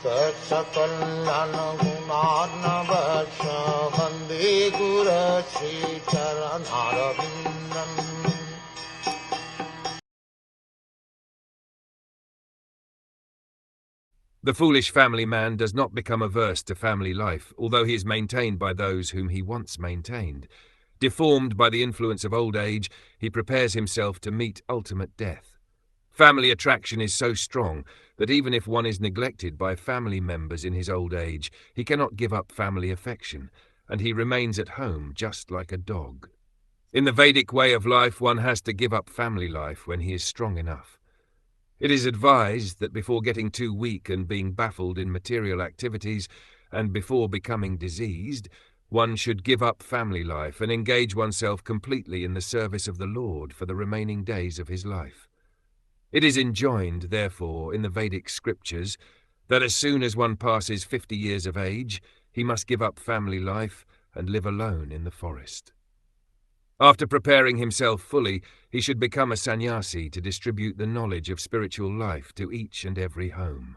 Saksakalyan gunarnavasya Vande Guru Sri Charanarvindam. The foolish family man does not become averse to family life, although he is maintained by those whom he once maintained. Deformed by the influence of old age, he prepares himself to meet ultimate death. Family attraction is so strong that even if one is neglected by family members in his old age, he cannot give up family affection, and he remains at home just like a dog. In the Vedic way of life, one has to give up family life when he is strong enough. It is advised that before getting too weak and being baffled in material activities, and before becoming diseased, one should give up family life and engage oneself completely in the service of the Lord for the remaining days of his life. It is enjoined, therefore, in the Vedic scriptures that as soon as one passes 50 years of age, he must give up family life and live alone in the forest. After preparing himself fully, he should become a sannyasi to distribute the knowledge of spiritual life to each and every home.